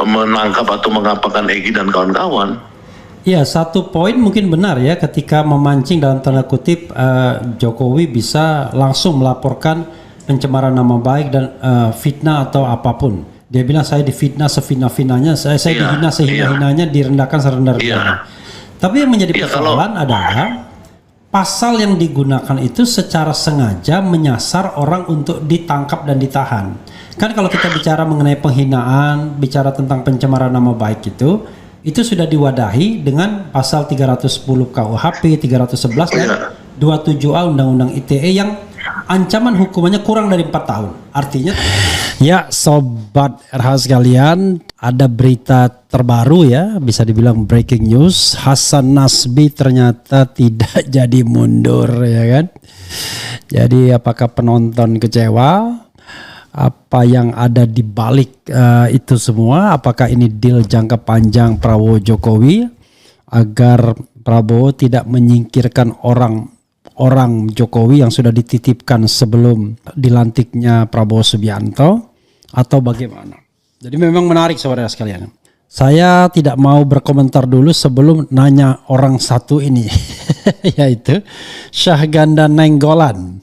menangkap atau mengapakan Egy dan kawan-kawan. Ya, satu poin mungkin benar ya, ketika memancing dalam tanda kutip Jokowi bisa langsung melaporkan pencemaran nama baik dan fitnah atau apapun. Dia bilang saya difitnah sefitnah-fitnahnya, saya dihina sehina-hinanya, direndahkan serendah-rendahnya. Tapi yang menjadi persoalan adalah pasal yang digunakan itu secara sengaja menyasar orang untuk ditangkap dan ditahan. Kan kalau kita bicara mengenai penghinaan, bicara tentang pencemaran nama baik itu sudah diwadahi dengan pasal 310 KUHP, 311 dan 27A Undang-Undang ITE yang ancaman hukumannya kurang dari 4 tahun. Artinya, ya sobat RH sekalian, ada berita terbaru ya, bisa dibilang breaking news. Hasan Nasbi ternyata tidak jadi mundur ya kan. Jadi apakah penonton kecewa? Apa yang ada di balik itu semua? Apakah ini deal jangka panjang Prabowo Jokowi agar Prabowo tidak menyingkirkan orang Jokowi yang sudah dititipkan sebelum dilantiknya Prabowo Subianto, atau bagaimana? Jadi memang menarik saudara sekalian. Saya tidak mau berkomentar dulu sebelum nanya orang satu ini, yaitu Syahganda Nainggolan.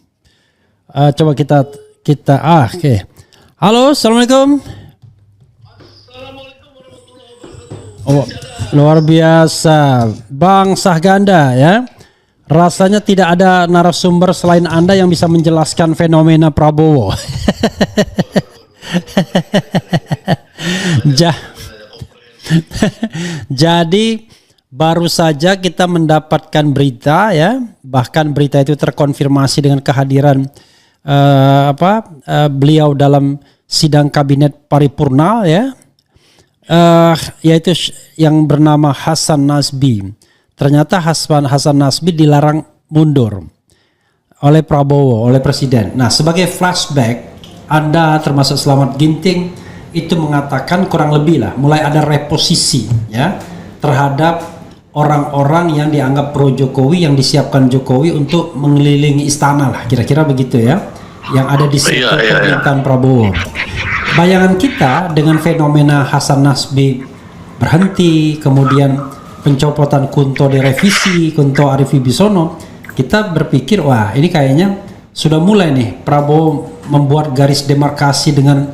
Coba kita oke. Halo, assalamualaikum. Assalamualaikum warahmatullahi wabarakatuh. Oh, luar biasa, Bang Syahganda ya. Rasanya tidak ada narasumber selain Anda yang bisa menjelaskan fenomena Prabowo. Jadi baru saja kita mendapatkan berita ya, bahkan berita itu terkonfirmasi dengan kehadiran beliau dalam sidang kabinet paripurna ya, yaitu yang bernama Hasan Nasbi. Ternyata Hasan Nasbi dilarang mundur oleh Prabowo, oleh Presiden. Nah, sebagai flashback, Anda termasuk Selamat Ginting itu mengatakan kurang lebih lah, mulai ada reposisi ya terhadap orang-orang yang dianggap pro Jokowi, yang disiapkan Jokowi untuk mengelilingi istana lah, kira-kira begitu ya, yang ada di sektor pemerintahan Prabowo. Bayangan kita dengan fenomena Hasan Nasbi berhenti, kemudian pencopotan Kunto direvisi, Kunto Arief Wibisono, kita berpikir wah ini kayaknya sudah mulai nih Prabowo membuat garis demarkasi dengan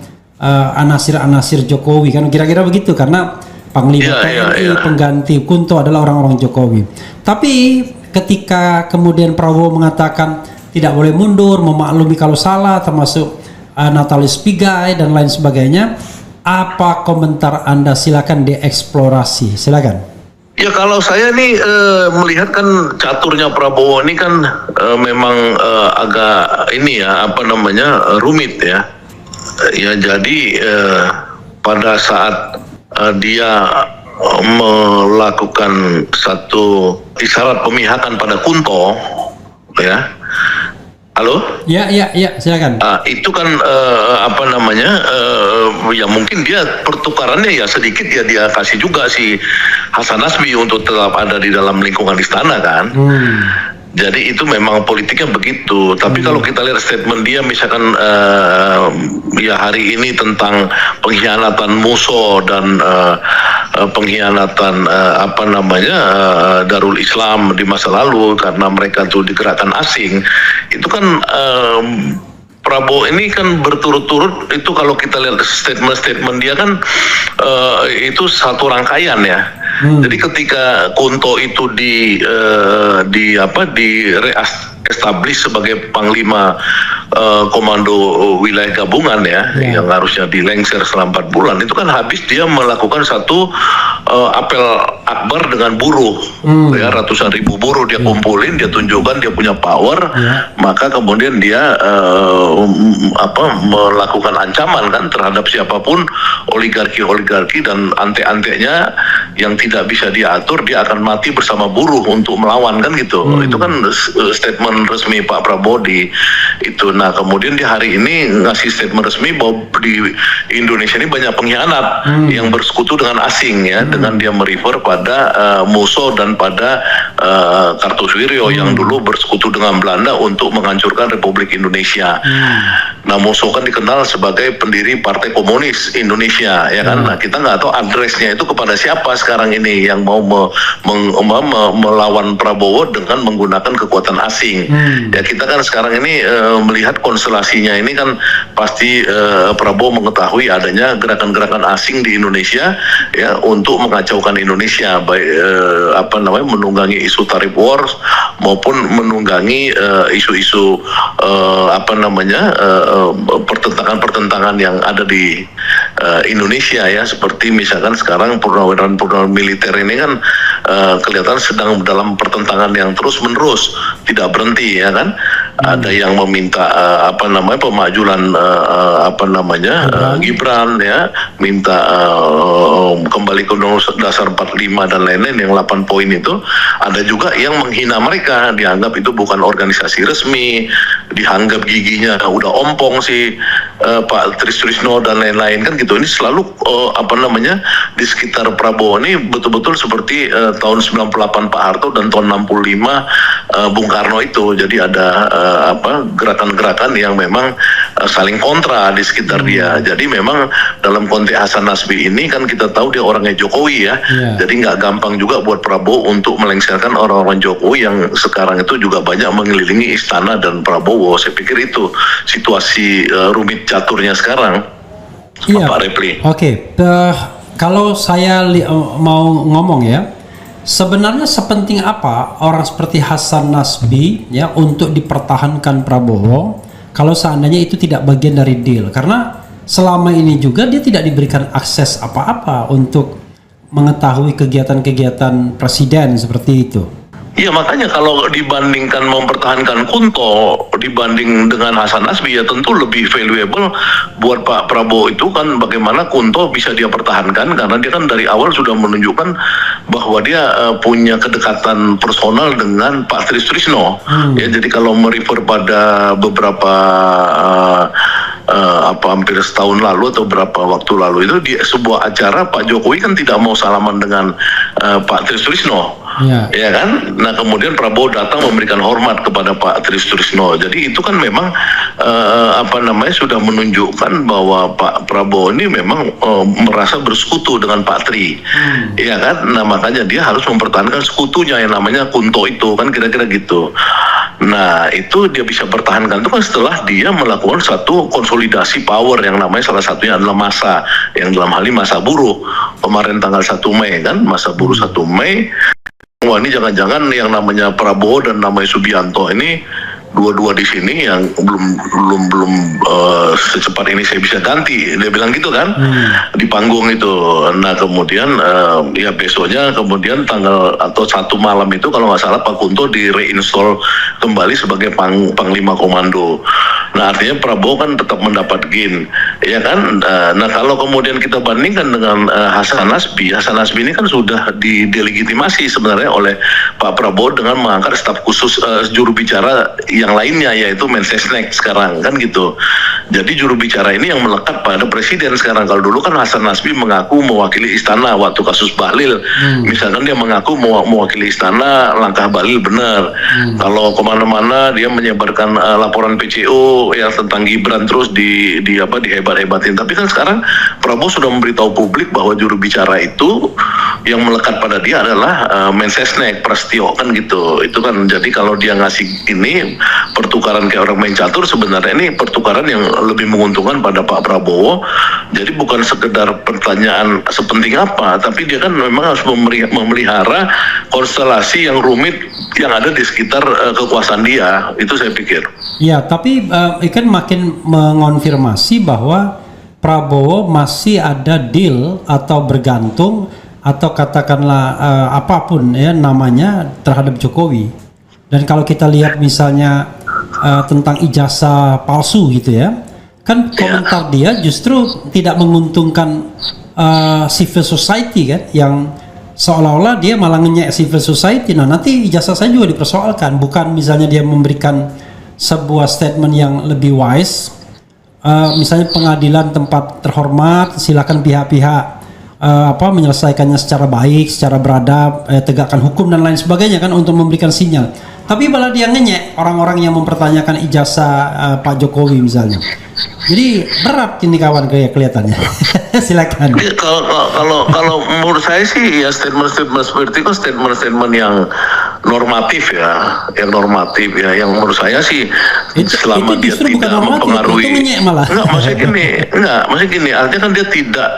anasir-anasir Jokowi kan, kira-kira begitu, karena Panglima TNI pengganti Kunto adalah orang-orang Jokowi. Tapi ketika kemudian Prabowo mengatakan tidak boleh mundur, memaklumi kalau salah, termasuk Natalis Pigai dan lain sebagainya, apa komentar Anda? Silakan dieksplorasi, silakan. Ya kalau saya nih melihat kan caturnya Prabowo ini kan memang agak ini ya rumit ya. Ya jadi pada saat dia melakukan satu isyarat pemihakan pada Kunto ya. Halo? Ya, silakan. Itu kan ya mungkin dia pertukarannya ya sedikit ya dia kasih juga si Hasan Nasbi untuk tetap ada di dalam lingkungan istana kan. Jadi itu memang politiknya begitu. Tapi kalau kita lihat statement dia misalkan ya hari ini tentang pengkhianatan Muso dan pengkhianatan Darul Islam di masa lalu karena mereka tuh digerakkan asing, itu kan Prabowo ini kan berturut-turut itu kalau kita lihat statement-statement dia kan itu satu rangkaian ya. Jadi ketika Kunto itu establish sebagai Panglima Komando Wilayah Gabungan ya, yang harusnya dilengser selama 4 bulan, itu kan habis dia melakukan satu apel akbar dengan buruh, ya ratusan ribu buruh dia kumpulin, dia tunjukkan dia punya power, maka kemudian dia melakukan ancaman kan terhadap siapapun, oligarki dan ante-antenya yang tidak bisa diatur, dia akan mati bersama buruh untuk melawan kan gitu. Itu kan statement resmi Pak Prabowo di itu. Nah kemudian di hari ini ngasih statement resmi bahwa di Indonesia ini banyak pengkhianat yang bersekutu dengan asing ya, dengan dia merefer pada Muso dan pada Kartosuwiryo yang dulu bersekutu dengan Belanda untuk menghancurkan Republik Indonesia. Nah, Musso kan dikenal sebagai pendiri Partai Komunis Indonesia, ya kan? Nah, kita nggak tahu addressnya itu kepada siapa sekarang ini yang mau melawan Prabowo dengan menggunakan kekuatan asing. Ya, kita kan sekarang ini melihat konstelasinya ini kan pasti Prabowo mengetahui adanya gerakan-gerakan asing di Indonesia, ya, untuk mengacaukan Indonesia, baik menunggangi isu tarif wars maupun menunggangi isu-isu pertentangan-pertentangan yang ada di Indonesia, ya, seperti misalkan sekarang purnawiran militer ini kan kelihatan sedang dalam pertentangan yang terus-menerus tidak berhenti, ya kan. Ada yang meminta pemajulan Gibran, ya, minta kembali ke Undang-Undang Dasar 45 dan lain-lain yang 8 poin itu. Ada juga yang menghina mereka, dianggap itu bukan organisasi resmi, dianggap giginya udah ompong sih Pak Trisno dan lain-lain, kan gitu. Ini selalu di sekitar Prabowo ini betul-betul seperti tahun 98 Pak Harto dan tahun 65 Bung Karno itu. Jadi ada gerakan-gerakan yang memang saling kontra di sekitar dia. Jadi memang dalam konteks Hasan Nasbi ini kan kita tahu dia orangnya Jokowi, ya. Jadi nggak gampang juga buat Prabowo untuk melengsarkan orang-orang Jokowi yang sekarang itu juga banyak mengelilingi istana dan Prabowo. Saya pikir itu situasi rumit caturnya sekarang, Pak Repli. Oke. Kalau saya mau ngomong, ya, sebenarnya sepenting apa orang seperti Hasan Nasbi, ya, untuk dipertahankan Prabowo kalau seandainya itu tidak bagian dari deal? Karena selama ini juga dia tidak diberikan akses apa-apa untuk mengetahui kegiatan-kegiatan presiden seperti itu. Iya, makanya kalau dibandingkan mempertahankan Kunto dibanding dengan Hasan Nasbi, ya tentu lebih valuable buat Pak Prabowo itu kan bagaimana Kunto bisa dia pertahankan, karena dia kan dari awal sudah menunjukkan bahwa dia punya kedekatan personal dengan Pak Trisno. Ya, jadi kalau merefer pada beberapa hampir setahun lalu atau berapa waktu lalu itu di sebuah acara Pak Jokowi kan tidak mau salaman dengan Pak Trisno, ya kan. Nah, kemudian Prabowo datang memberikan hormat kepada Pak Trisno. Jadi itu kan memang sudah menunjukkan bahwa Pak Prabowo ini memang merasa bersekutu dengan Pak Tri, ya kan. Nah, makanya dia harus mempertahankan sekutunya yang namanya Kunto itu kan, kira-kira gitu. Nah, itu dia bisa pertahankan itu kan setelah dia melakukan satu konsolidasi power yang namanya salah satunya adalah masa, yang dalam hal ini masa buruh kemarin tanggal 1 Mei kan, masa buruh 1 Mei. Wah, ini jangan-jangan yang namanya Prabowo dan namanya Subianto ini dua-dua di sini yang belum secepat ini saya bisa ganti, dia bilang gitu kan, di panggung itu. Nah, kemudian ya besoknya kemudian tanggal atau satu malam itu kalau nggak salah Pak Kunto di reinstall kembali sebagai Panglima Komando. Nah, artinya Prabowo kan tetap mendapat gain, ya kan. Nah, kalau kemudian kita bandingkan dengan Hasan Nasbi ini kan sudah didelegitimasi sebenarnya oleh Pak Prabowo dengan mengangkat staf khusus juru bicara yang lainnya, yaitu Mensesnek sekarang kan gitu. Jadi juru bicara ini yang melekat pada presiden sekarang. Kalau dulu kan Hasan Nasbi mengaku mewakili istana waktu kasus Bahlil, misalkan dia mengaku mewakili istana, langkah Bahlil benar. Kalau kemana-mana dia menyebarkan laporan PCO yang tentang Gibran terus dihebat-hebatin. Tapi kan sekarang Prabowo sudah memberitahu publik bahwa juru bicara itu yang melekat pada dia adalah Mensesnek Prasetyo kan gitu. Itu kan jadi kalau dia ngasih ini pertukaran kayak orang main catur, sebenarnya ini pertukaran yang lebih menguntungkan pada Pak Prabowo. Jadi bukan sekedar pertanyaan sepenting apa, tapi dia kan memang harus memelihara konstelasi yang rumit yang ada di sekitar kekuasaan dia. Itu saya pikir. Ya, tapi kan makin mengonfirmasi bahwa Prabowo masih ada deal atau bergantung atau katakanlah apapun ya namanya terhadap Jokowi. Dan kalau kita lihat misalnya tentang ijazah palsu gitu ya, kan komentar dia justru tidak menguntungkan civil society kan, yang seolah-olah dia malah ngenyek civil society. Nah, nanti ijazah saya juga dipersoalkan, bukan misalnya dia memberikan sebuah statement yang lebih wise, misalnya pengadilan tempat terhormat, silakan pihak-pihak menyelesaikannya secara baik, secara beradab, tegakkan hukum dan lain sebagainya kan untuk memberikan sinyal. Tapi malah dia ngenyek orang-orang yang mempertanyakan ijazah Pak Jokowi misalnya. Jadi berat ini kawan kelihatannya. Silakan. Ya, kalau menurut saya sih ya statement-statement seperti itu statement-statement yang normatif ya, yang menurut saya sih selama itu dia justru bukan tidak normatif, mempengaruhi. itu ngenyek malah. Maksudnya gini, artinya kan dia tidak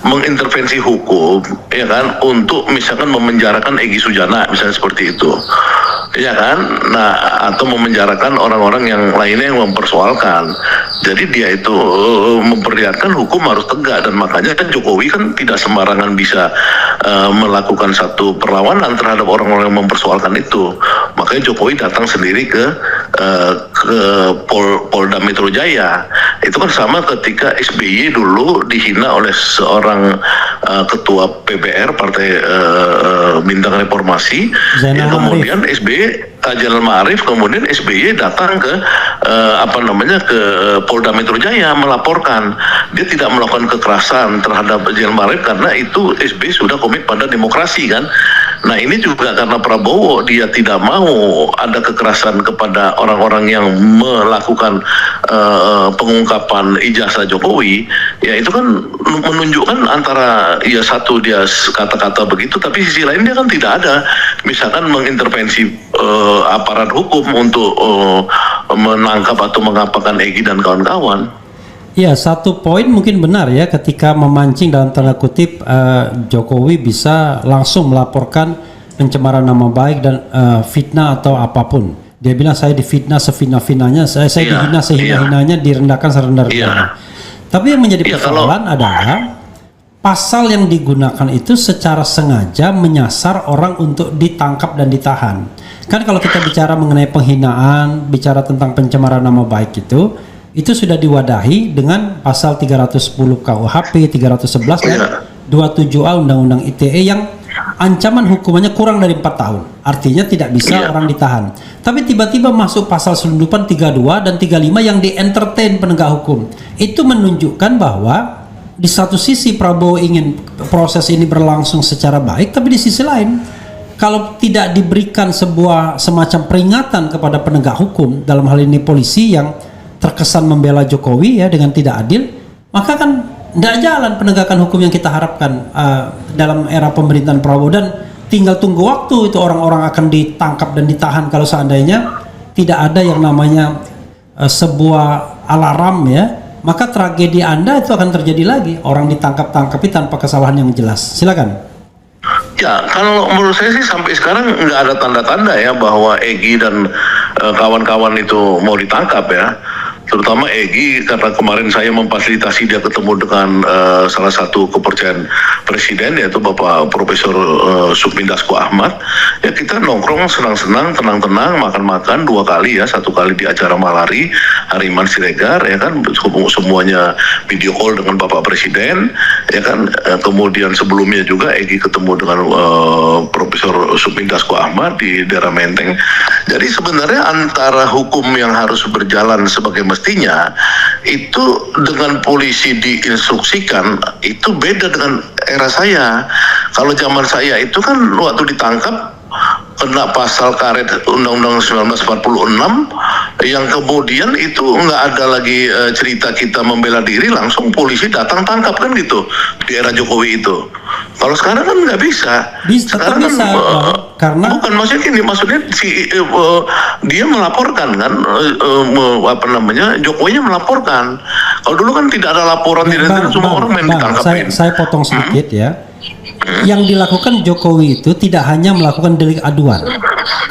mengintervensi hukum, ya kan, untuk misalkan memenjarakan Egy Sujana misalnya seperti itu. Ya kan, nah atau memenjarakan orang-orang yang lainnya yang mempersoalkan. Jadi dia itu memperlihatkan hukum harus tegak, dan makanya kan Jokowi kan tidak sembarangan bisa melakukan satu perlawanan terhadap orang-orang yang mempersoalkan itu. Makanya Jokowi datang sendiri ke Polda Metro Jaya. Itu kan sama ketika SBY dulu dihina oleh seorang ketua PBR Partai Bintang Reformasi, yang kemudian SBY Jalan Ma'arif, kemudian SBY datang ke ke Polda Metro Jaya melaporkan dia tidak melakukan kekerasan terhadap Jalan Ma'arif karena itu SBY sudah komit pada demokrasi kan. Nah ini juga karena Prabowo dia tidak mau ada kekerasan kepada orang-orang yang melakukan pengungkapan ijazah Jokowi, ya itu kan menunjukkan antara ya satu dia kata-kata begitu, tapi sisi lain dia kan tidak ada misalkan mengintervensi aparat hukum untuk menangkap atau mengapakan Egy dan kawan-kawan. Ya, satu poin mungkin benar ya, ketika memancing dalam tanda kutip Jokowi bisa langsung melaporkan pencemaran nama baik dan fitnah atau apapun. Dia bilang saya difitnah sefitnah-fitnahnya, saya dihina sehina-hinanya, direndahkan serendah-rendahnya. Tapi yang menjadi persoalan adalah pasal yang digunakan itu secara sengaja menyasar orang untuk ditangkap dan ditahan. Kan kalau kita bicara mengenai penghinaan, bicara tentang pencemaran nama baik itu sudah diwadahi dengan pasal 310 KUHP, 311 dan 27A Undang-Undang ITE yang ancaman hukumannya kurang dari 4 tahun. Artinya tidak bisa orang ditahan. Tapi tiba-tiba masuk pasal selundupan 32 dan 35 yang di-entertain penegak hukum. Itu menunjukkan bahwa di satu sisi Prabowo ingin proses ini berlangsung secara baik, tapi di sisi lain kalau tidak diberikan sebuah semacam peringatan kepada penegak hukum, dalam hal ini polisi yang terkesan membela Jokowi ya dengan tidak adil, maka kan tidak jalan penegakan hukum yang kita harapkan dalam era pemerintahan Prabowo, dan tinggal tunggu waktu itu orang-orang akan ditangkap dan ditahan kalau seandainya tidak ada yang namanya sebuah alarm ya, maka tragedi Anda itu akan terjadi lagi, orang ditangkap-tangkapi tanpa kesalahan yang jelas. Silakan. Ya, kalau menurut saya sih sampai sekarang nggak ada tanda-tanda ya bahwa Egy dan kawan-kawan itu mau ditangkap ya. Terutama Egy, karena kemarin saya memfasilitasi dia ketemu dengan salah satu kepercayaan presiden, yaitu Bapak Profesor Sukmi Dasko Ahmad. Ya kita nongkrong senang-senang, tenang-tenang, makan-makan 2 kali ya, 1 kali di acara Malari Hariman Siregar ya kan, semuanya video call dengan Bapak Presiden ya kan. Kemudian sebelumnya juga Egy ketemu dengan Profesor Sukmi Dasko Ahmad di daerah Menteng. Jadi sebenarnya antara hukum yang harus berjalan sebagai mestinya itu dengan polisi diinstruksikan itu beda dengan era saya. Kalau zaman saya itu kan waktu ditangkap kena pasal karet Undang-Undang 1946 yang kemudian itu nggak ada lagi cerita kita membela diri, langsung polisi datang tangkap kan gitu di era Jokowi itu. Kalau sekarang kan nggak bisa. Sekarang kan karena bukan maksudnya dia melaporkan kan Jokowinya melaporkan. Kalau dulu kan tidak ada laporan, semua orang main ditangkapin. Saya potong sedikit ya. Yang dilakukan Jokowi itu tidak hanya melakukan delik aduan.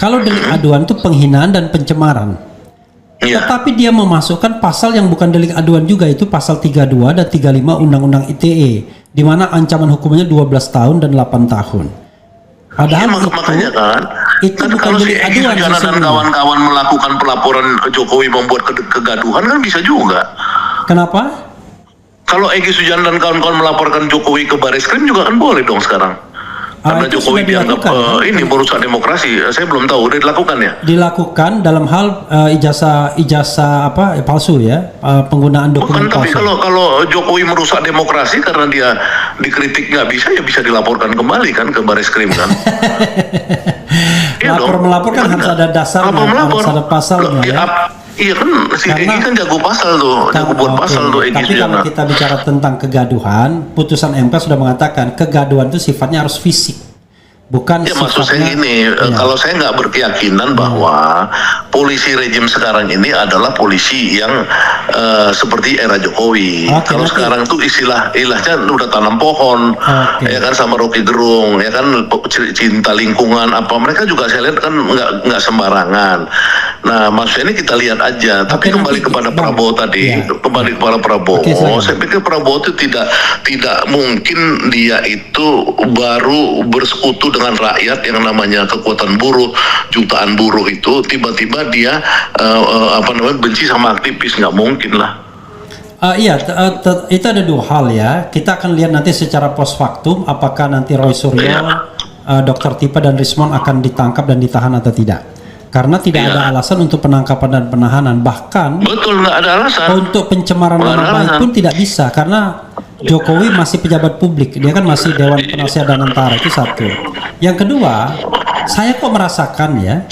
Kalau delik aduan itu penghinaan dan pencemaran. Tetapi dia memasukkan pasal yang bukan delik aduan juga, itu pasal 32 dan 35 Undang-Undang ITE, di mana ancaman hukumannya 12 tahun dan 8 tahun. Padahal makanya kan itu bukan kalau si delik Egy aduan dan kawan-kawan melakukan pelaporan Jokowi membuat kegaduhan kan bisa juga. Kenapa? Kalau Egy Sujana dan kawan-kawan melaporkan Jokowi ke Bareskrim juga kan boleh dong sekarang. Karena itu Jokowi sudah dianggap dilakukan, ini merusak demokrasi. Saya belum tahu udah dilakukan ya. dilakukan dalam hal ijazah apa palsu ya, penggunaan dokumen Bukan, tapi palsu. kalau Jokowi merusak demokrasi karena dia dikritik nggak bisa, ya bisa dilaporkan kembali kan ke Baris Krim kan. Iya dong. Melapor kan harus ada dasarnya, Melapor. harus ada pasalnya ya. Iya kan, si Karena- Egy kan jago pasal tuh, jago buat Oke, pasal tuh Egy tapi kalau Sujana. kita bicara tentang kegaduhan, putusan MK sudah mengatakan kegaduhan itu sifatnya harus fisik, bukan Ya maksud saya sifatnya. gini, Ya. kalau saya nggak berkeyakinan bahwa polisi rejim sekarang ini adalah polisi yang seperti era Jokowi. Oke, Kalau nanti- sekarang tuh istilahnya udah tanam pohon, Oke. ya kan, sama Rocky Gerung, ya kan, cinta lingkungan apa, mereka juga saya lihat kan nggak sembarangan. Nah maksudnya ini kita lihat aja. Tapi Oke, kembali nanti- kepada Bang. Prabowo tadi, Ya. kembali kepada Prabowo, Oke, silakan. saya pikir Prabowo itu tidak mungkin dia itu baru bersekutu dengan rakyat yang namanya kekuatan buruh, jutaan buruh itu tiba-tiba dia benci sama aktivis, nggak mungkin lah. Iya, itu ada dua hal ya. Kita akan lihat nanti secara post factum apakah nanti Roy Suryo, Dr. Tipa dan Rismon akan ditangkap dan ditahan atau tidak. Karena tidak Iya. ada alasan untuk penangkapan dan penahanan. Bahkan Betul, nggak ada alasan. untuk pencemaran Nggak nama ada baik alasan. pun tidak bisa karena Jokowi masih pejabat publik. Dia kan masih Dewan Penasihat dan Antara, itu satu. Yang kedua, saya kok merasakan ya,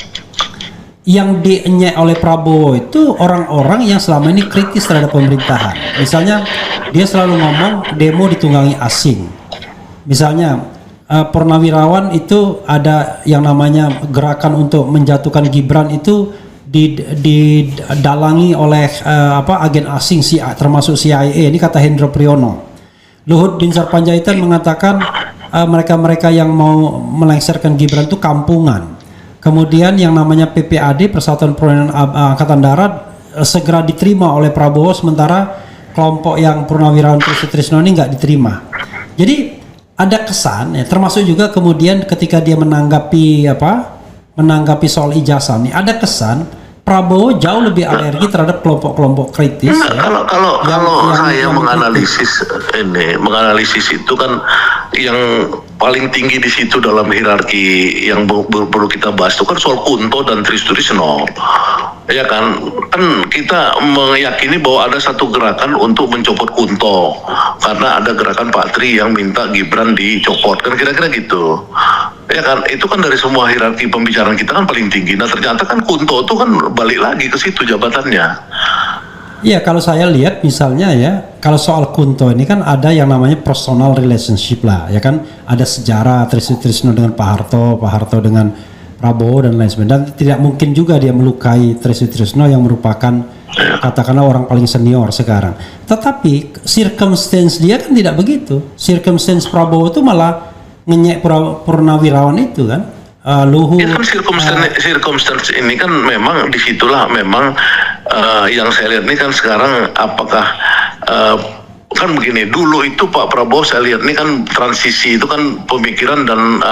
yang dienyek oleh Prabowo itu orang-orang yang selama ini kritis terhadap pemerintahan. Misalnya dia selalu ngomong demo ditunggangi asing. Misalnya Purnawirawan itu ada yang namanya gerakan untuk menjatuhkan Gibran itu didalangi oleh agen asing termasuk CIA. Ini kata Hendro Priyono. Luhut Bin Sarpanjaitan mengatakan mereka-mereka yang mau melengsarkan Gibran itu kampungan. Kemudian yang namanya PPAD, Persatuan Perwira Angkatan Darat, segera diterima oleh Prabowo, sementara kelompok yang Purnawirawan Trisno ini nggak diterima. Jadi ada kesan ya, termasuk juga kemudian ketika dia menanggapi soal ijazah nih, ada kesan Prabowo jauh lebih alergi terhadap kelompok-kelompok kritis. Nah, Ya. kalau saya yang menganalisis itu kan yang paling tinggi di situ dalam hierarki yang perlu kita bahas itu kan soal Kunto dan Trisno. Ya kan kita meyakini bahwa ada satu gerakan untuk mencopot Kunto karena ada gerakan Pak Tri yang minta Gibran dicopot, kan kira-kira gitu. Ya kan, itu kan dari semua hierarki pembicaraan kita kan paling tinggi. Nah ternyata kan Kunto itu kan balik lagi ke situ jabatannya. Iya, kalau saya lihat misalnya ya, kalau soal Kunto ini kan ada yang namanya personal relationship lah, ya kan, ada sejarah Trisno dengan Pak Harto dengan Prabowo dan lain sebagainya. Dan tidak mungkin juga dia melukai Trisno yang merupakan katakanlah orang paling senior sekarang. Tetapi circumstance dia kan tidak begitu. Circumstance Prabowo itu malah ngenyek Purnawirawan itu kan. Luhut. Ya kan circumstance ini kan memang disitulah memang yang saya lihat ini kan sekarang apakah kan begini, dulu itu Pak Prabowo saya lihat ini kan transisi itu kan pemikiran dan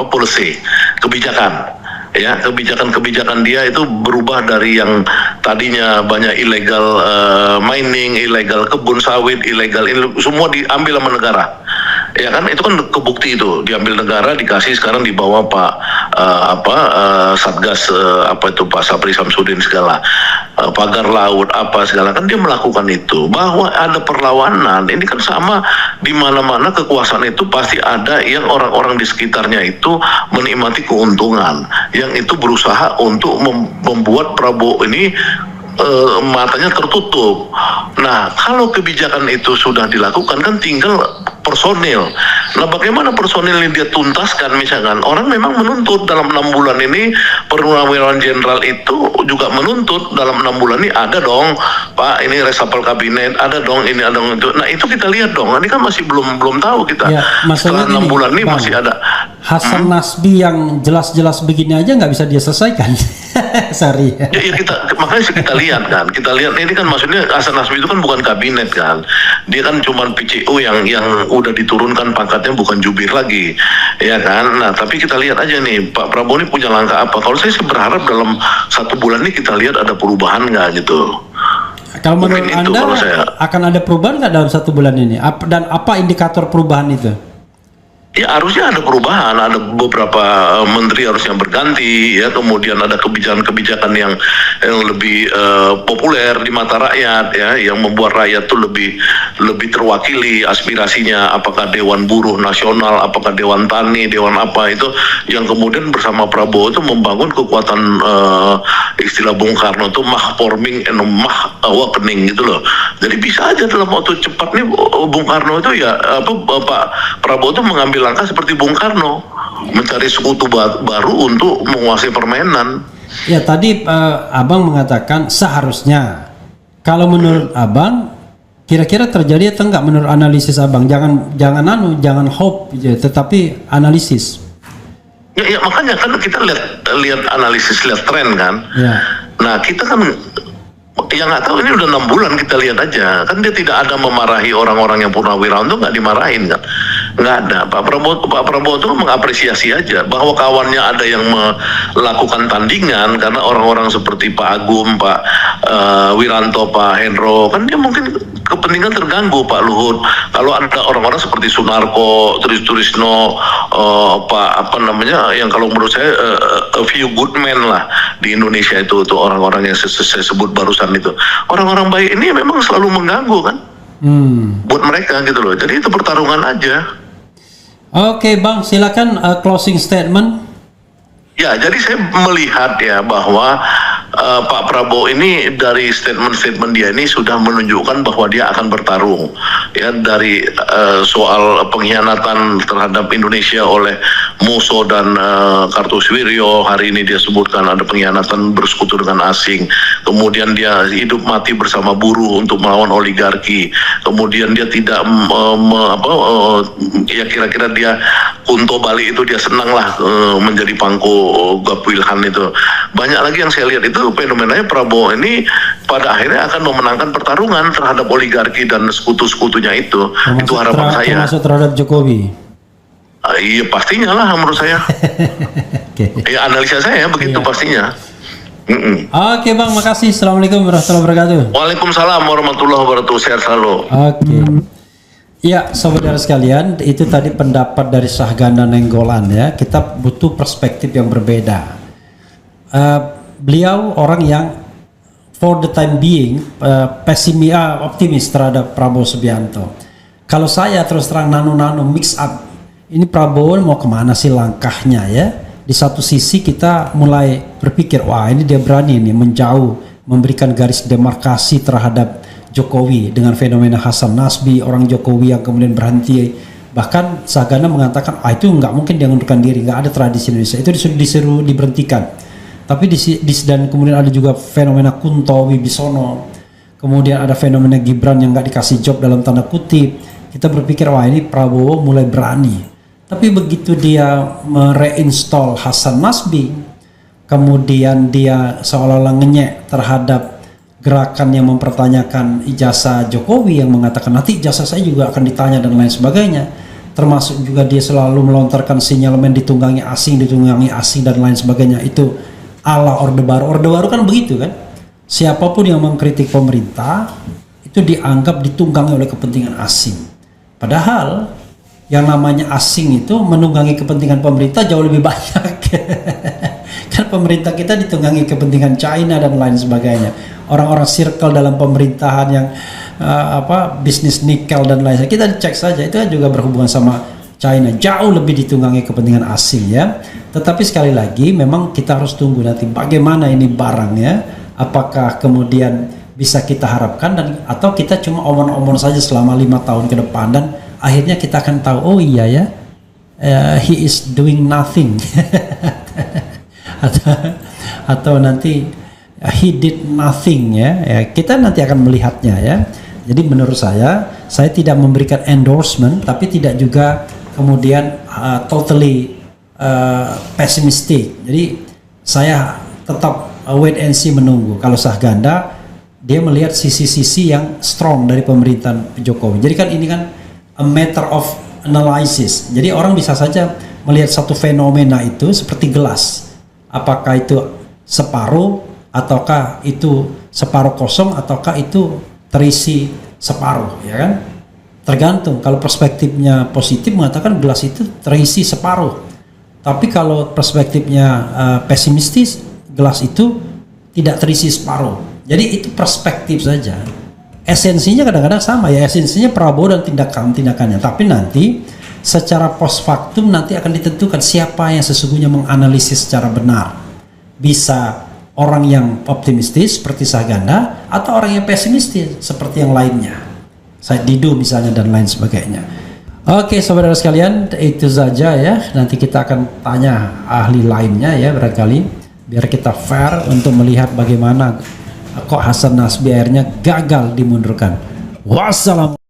policy, kebijakan. Ya, kebijakan dia itu berubah dari yang tadinya banyak ilegal mining, ilegal kebun sawit, ilegal ini semua diambil sama negara. Ya kan, itu kan kebukti itu diambil negara, dikasih sekarang dibawa Pak Satgas Pak Sapri Samsudin segala, pagar laut apa segala, kan dia melakukan itu. Bahwa ada perlawanan ini kan sama di mana-mana kekuasaan itu pasti ada yang orang-orang di sekitarnya itu menikmati keuntungan, yang itu berusaha untuk membuat Prabowo ini matanya tertutup. Nah, kalau kebijakan itu sudah dilakukan kan tinggal personil. Nah, bagaimana personil ini dia tuntaskan? Misalkan orang memang menuntut dalam 6 bulan ini, Purnawirawan Jenderal itu juga menuntut dalam 6 bulan ini ada dong, Pak, ini resapel kabinet, ada dong ini, ada dong itu. Nah, itu kita lihat dong. Ini kan masih belum tahu kita. Ya, setelah 6 bulan ini Bang, masih ada. Hasan Nasbi yang jelas-jelas begini aja nggak bisa dia selesaikan. Sorry. Ya, makanya kita lihat kan, ini kan maksudnya Hasan Nasbi itu kan bukan kabinet kan, dia kan cuma PCO yang udah diturunkan pangkatnya, bukan jubir lagi, ya kan. Nah tapi kita lihat aja nih Pak Prabowo ini punya langkah apa. Kalau saya sih berharap dalam 1 bulan ini kita lihat ada perubahan nggak gitu. Kalau menurut Mungkin itu Anda kalau saya. akan ada perubahan nggak dalam 1 bulan ini? Dan apa indikator perubahan itu? Ya harusnya ada perubahan, ada beberapa menteri harusnya berganti, ya kemudian ada kebijakan-kebijakan yang lebih populer di mata rakyat, ya yang membuat rakyat tuh lebih terwakili aspirasinya. Apakah Dewan Buruh Nasional, apakah Dewan Tani, Dewan apa itu yang kemudian bersama Prabowo itu membangun kekuatan istilah Bung Karno itu mah forming and mah awakening gitu loh. Jadi bisa aja dalam waktu cepat nih Bung Karno itu ya Pak Prabowo itu mengambil langkah seperti Bung Karno, mencari sekutu baru untuk menguasai permainan. Ya tadi abang mengatakan seharusnya. Kalau menurut abang, kira-kira terjadi atau enggak menurut analisis abang? Jangan hope, ya, tetapi analisis. Ya makanya kan kita lihat analisis, lihat tren kan. Ya. Nah kita kan yang nggak tahu ini udah 6 bulan kita lihat aja kan dia tidak ada memarahi orang-orang yang purnawirawan itu nggak dimarahin kan, nggak ada. Pak Prabowo itu mengapresiasi aja bahwa kawannya ada yang melakukan tandingan karena orang-orang seperti Pak Agum, Pak Wiranto, Pak Hendro kan dia mungkin kepentingan terganggu. Pak Luhut, kalau ada orang-orang seperti Sunarko, Trisno, Pak apa namanya yang kalau menurut saya a few good men lah di Indonesia itu orang-orang yang saya sebut barusan itu orang-orang baik ini memang selalu mengganggu kan buat mereka gitu loh. Jadi itu pertarungan aja. Oke Bang, silakan closing statement. Ya, jadi saya melihat ya bahwa Pak Prabowo ini dari statement-statement dia ini sudah menunjukkan bahwa dia akan bertarung ya dari soal pengkhianatan terhadap Indonesia oleh Musso dan Kartosuwiryo. Hari ini dia sebutkan ada pengkhianatan bersekutu dengan asing. Kemudian dia hidup mati bersama buruh untuk melawan oligarki. Kemudian dia tidak ya kira-kira dia Kunto Bali itu dia senang lah menjadi pangko Gapwilhan itu. Banyak lagi yang saya lihat itu fenomenanya Prabowo ini pada akhirnya akan memenangkan pertarungan terhadap oligarki dan sekutu-sekutunya itu. Itu harapan saya. Termasuk terhadap Jokowi. Iya pastinya lah menurut saya. Okay. Ya analisa saya begitu pastinya. Oke Bang, makasih. Assalamualaikum warahmatullahi wabarakatuh. Waalaikumsalam warahmatullahi wabarakatuh. Sehat selalu. Oke. Ya, saudara sekalian, itu tadi pendapat dari Syahganda Nainggolan ya. Kita butuh perspektif yang berbeda. Beliau orang yang for the time being optimis terhadap Prabowo Subianto. Kalau saya terus terang nano mix up, ini Prabowo mau kemana sih langkahnya ya? Di satu sisi kita mulai berpikir, wah ini dia berani nih menjauh, memberikan garis demarkasi terhadap Jokowi dengan fenomena Hasan Nasbi, orang Jokowi yang kemudian berhenti. Bahkan Sagana mengatakan, itu nggak mungkin dia mengundurkan diri, nggak ada tradisi Indonesia. Itu disuruh diberhentikan. Tapi dan kemudian ada juga fenomena Kunto Wibisono. Kemudian ada fenomena Gibran yang nggak dikasih job dalam tanda kutip. Kita berpikir, wah ini Prabowo mulai berani. Tapi begitu dia mereinstall Hasan Nasbi, kemudian dia seolah-olah ngenyek terhadap gerakan yang mempertanyakan ijazah Jokowi yang mengatakan nanti ijazah saya juga akan ditanya dan lain sebagainya, termasuk juga dia selalu melontarkan sinyalemen ditunggangi asing dan lain sebagainya. Itu ala Orde Baru kan begitu kan, siapapun yang mengkritik pemerintah itu dianggap ditunggangi oleh kepentingan asing, padahal yang namanya asing itu menunggangi kepentingan pemerintah jauh lebih banyak. Kan pemerintah kita ditunggangi kepentingan China dan lain sebagainya. Orang-orang circle dalam pemerintahan yang bisnis nikel dan lain sebagainya, kita cek saja itu juga berhubungan sama China, jauh lebih ditunggangi kepentingan asing ya. Tetapi sekali lagi memang kita harus tunggu nanti bagaimana ini barangnya, apakah kemudian bisa kita harapkan atau kita cuma omong-omong saja selama 5 tahun ke depan dan akhirnya kita akan tahu, oh iya ya, he is doing nothing. atau nanti he did nothing ya. Kita nanti akan melihatnya ya. Jadi menurut saya tidak memberikan endorsement tapi tidak juga kemudian totally pessimistic. Jadi saya tetap wait and see, menunggu. Kalau Syahganda dia melihat sisi-sisi yang strong dari pemerintahan Jokowi. Jadi kan ini kan a matter of analysis. Jadi orang bisa saja melihat satu fenomena itu seperti gelas. Apakah itu separuh ataukah itu separuh kosong ataukah itu terisi separuh, ya kan? Tergantung. Kalau perspektifnya positif mengatakan gelas itu terisi separuh. Tapi kalau perspektifnya pesimistis, gelas itu tidak terisi separuh. Jadi itu perspektif saja. Esensinya kadang-kadang sama ya. Esensinya Prabowo dan tindakannya. Tapi nanti secara post factum nanti akan ditentukan siapa yang sesungguhnya menganalisis secara benar. Bisa orang yang optimistis seperti Saganda atau orang yang pesimistis seperti yang lainnya. Said Didu misalnya dan lain sebagainya. Oke saudara sekalian, itu saja ya. Nanti kita akan tanya ahli lainnya ya barangkali, biar kita fair untuk melihat bagaimana kok Hasan Nasbi akhirnya gagal dimundurkan. Wassalam.